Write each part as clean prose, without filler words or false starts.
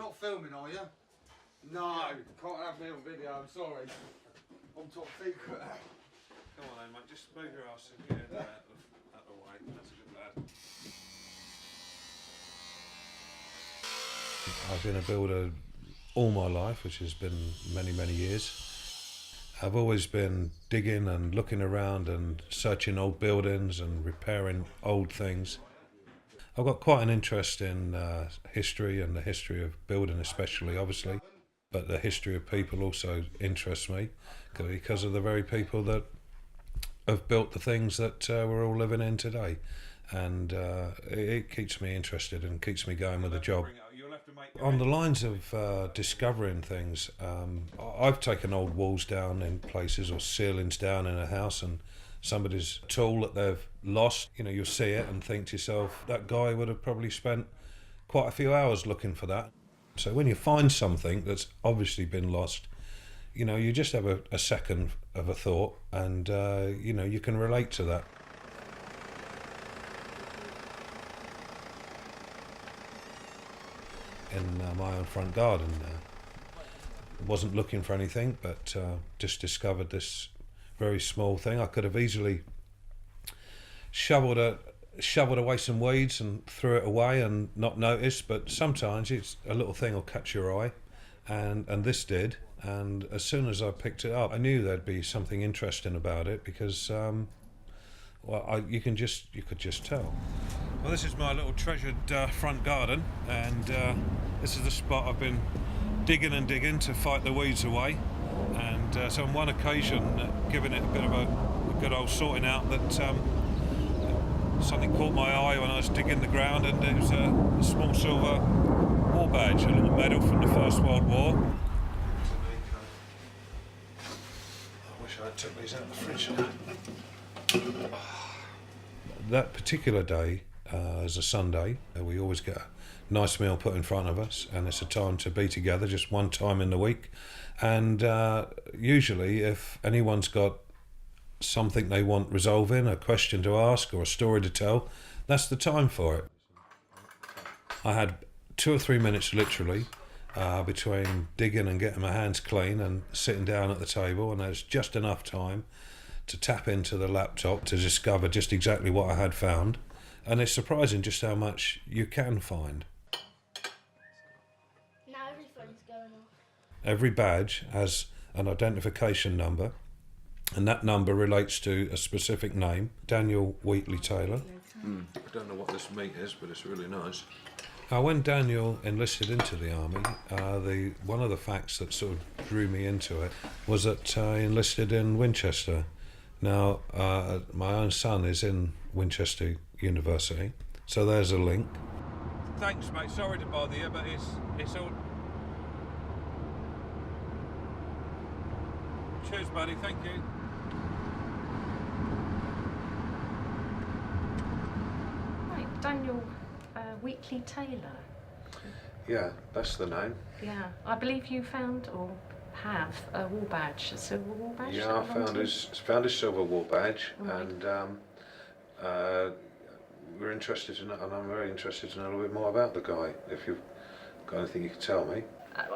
not filming, are you? No, can't have me on video, I'm sorry. I'm top secret. Come on then, mate, just move your ass and get out of the way. That's a good lad. I've been a builder all my life, which has been many, many years. I've always been digging and looking around and searching old buildings and repairing old things. I've got quite an interest in history and the history of building especially, obviously, but the history of people also interests me because of the very people that have built the things that we're all living in today. And it keeps me interested and keeps me going with the job. On the lines of discovering things, I've taken old walls down in places or ceilings down in a house, and somebody's tool that they've lost, you know, you'll see it and think to yourself, that guy would have probably spent quite a few hours looking for that. So when you find something that's obviously been lost, you know, you just have a second of a thought, and you know, you can relate to that. In my own front garden, wasn't looking for anything, but just discovered this very small thing. I could have easily shoveled away some weeds and threw it away and not noticed, but sometimes it's a little thing will catch your eye, and this did. And as soon as I picked it up, I knew there'd be something interesting about it because, well, you could just tell. Well, this is my little treasured front garden, and this is the spot I've been digging and digging to fight the weeds away. And so on one occasion, giving it a bit of a good old sorting out, that something caught my eye when I was digging the ground, and it was a small silver war badge, a little medal from the First World War. I wish I had took these out of the fridge. That particular day, as a Sunday, we always get a nice meal put in front of us, and it's a time to be together, just one time in the week. And usually, if anyone's got something they want resolving, a question to ask or a story to tell, that's the time for it. I had 2 or 3 minutes literally between digging and getting my hands clean and sitting down at the table, and there's just enough time to tap into the laptop to discover just exactly what I had found. And it's surprising just how much you can find. Now every phone's going off. Every badge has an identification number, and that number relates to a specific name, Daniel Wheatley Taylor. I don't know what this meat is, but it's really nice. When Daniel enlisted into the army, one of the facts that sort of drew me into it was that he enlisted in Winchester. Now, my own son is in Winchester University, so there's a link. Thanks, mate. Sorry to bother you, but it's all... Cheers, buddy. Thank you. Right, Daniel Wheatley Taylor. Yeah, that's the name. Yeah, I believe you found or have a war badge, a silver war badge. Yeah, I found his silver war badge, right. And we're interested to know, and I'm very interested to know a little bit more about the guy. If you've got anything you can tell me.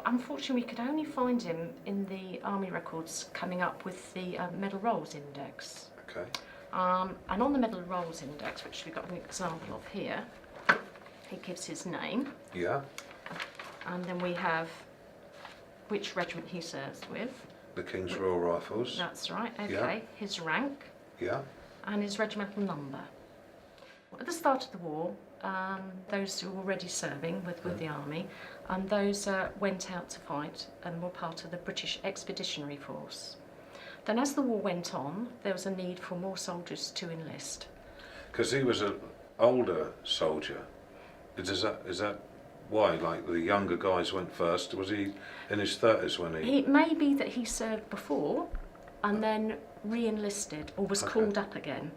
Unfortunately, we could only find him in the army records coming up with the Medal Rolls Index. Okay. And on the Medal Rolls Index, which we've got an example of here, he gives his name. Yeah. And then we have which regiment he serves with. The King's Royal Rifles. That's right, okay. Yeah. His rank. Yeah. And his regimental number. At the start of the war, those who were already serving with the army, and those went out to fight and were part of the British Expeditionary Force. Then as the war went on, there was a need for more soldiers to enlist. Because he was an older soldier. Is that why? Like the younger guys went first? Was he in his 30s when he... It may be that he served before and then re-enlisted or was called up again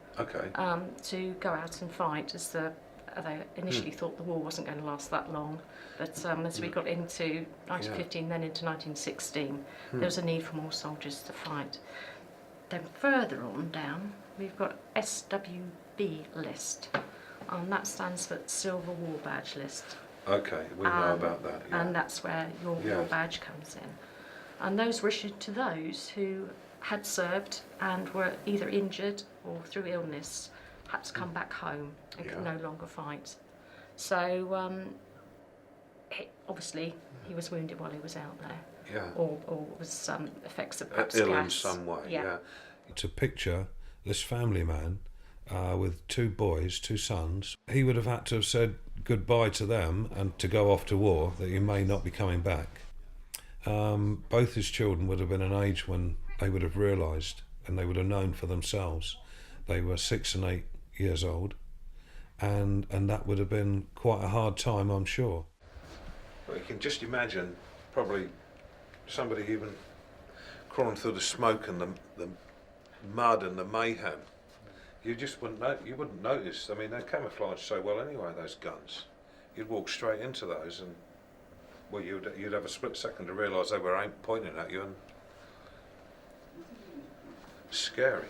to go out and fight, as they initially thought the war wasn't going to last that long. But as we got into 1915, then into 1916, there was a need for more soldiers to fight. Then further on down, we've got SWB list, and that stands for Silver War Badge List. Okay, we know about that. Yeah. And that's where your badge comes in. And those were issued to those who had served and were either injured or through illness had to come back home and could no longer fight. So obviously he was wounded while he was out there. Yeah. Or was effects of perhaps ill gas. in some way. Yeah. To picture this family man with 2 boys, 2 sons, he would have had to have said goodbye to them and to go off to war, that he may not be coming back. Both his children would have been an age when they would have realised and they would have known for themselves. They were 6 and 8 years old, and that would have been quite a hard time, I'm sure. Well, you can just imagine probably somebody even crawling through the smoke and the mud and the mayhem. You just wouldn't notice. I mean, they're camouflaged so well anyway, those guns. You'd walk straight into those and, well, you'd have a split second to realise they were pointing at you, and scary.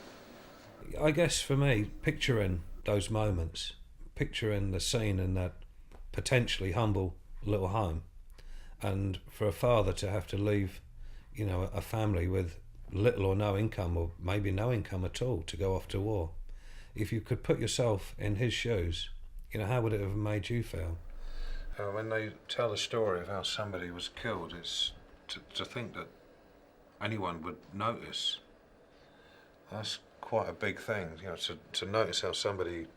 I guess for me, picturing those moments, picturing the scene in that potentially humble little home, and for a father to have to leave, you know, a family with little or no income, or maybe no income at all, to go off to war. If you could put yourself in his shoes, you know, how would it have made you feel? When they tell the story of how somebody was killed, it's to think that anyone would notice. That's quite a big thing, you know, to notice how somebody,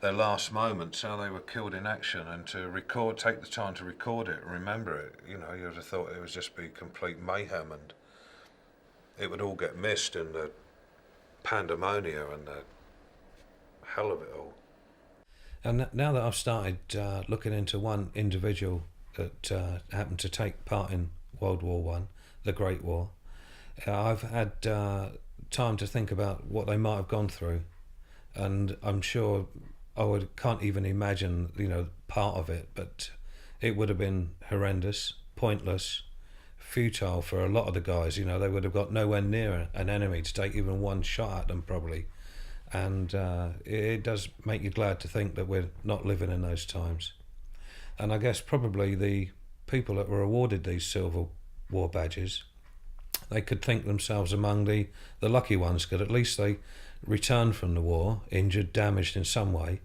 their last moments, how they were killed in action, and to take the time to record it and remember it. You know, you'd have thought it would just be complete mayhem, and it would all get missed in the pandemonium and the hell of it all. And now that I've started looking into one individual that happened to take part in World War One, the Great War, I've had time to think about what they might have gone through, and I'm sure can't even imagine, you know, part of it, but it would have been horrendous, pointless, futile for a lot of the guys. You know, they would have got nowhere near an enemy to take even one shot at them, probably. And it does make you glad to think that we're not living in those times. And I guess probably the people that were awarded these Silver War badges, they could think themselves among the lucky ones, because at least they returned from the war, injured, damaged in some way,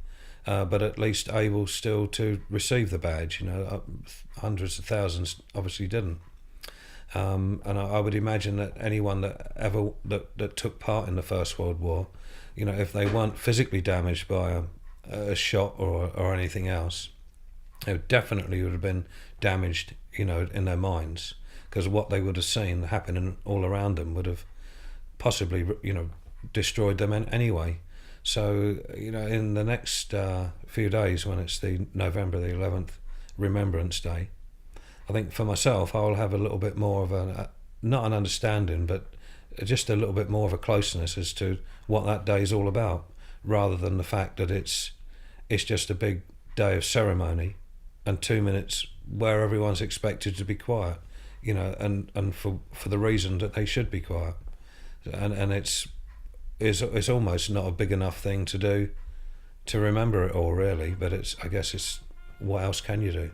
but at least able still to receive the badge. You know, hundreds of thousands obviously didn't. And I would imagine that anyone that took part in the First World War, you know, if they weren't physically damaged by a shot or anything else, they definitely would have been damaged, you know, in their minds, because what they would have seen happening all around them would have possibly, you know, destroyed them anyway. So, you know, in the next few days, when it's the November the 11th Remembrance Day, I think for myself, I'll have a little bit more of not an understanding, but just a little bit more of a closeness as to what that day is all about, rather than the fact that it's just a big day of ceremony and 2 minutes where everyone's expected to be quiet, you know, and for the reason that they should be quiet. And it's almost not a big enough thing to do to remember it all, really, but I guess it's what else can you do?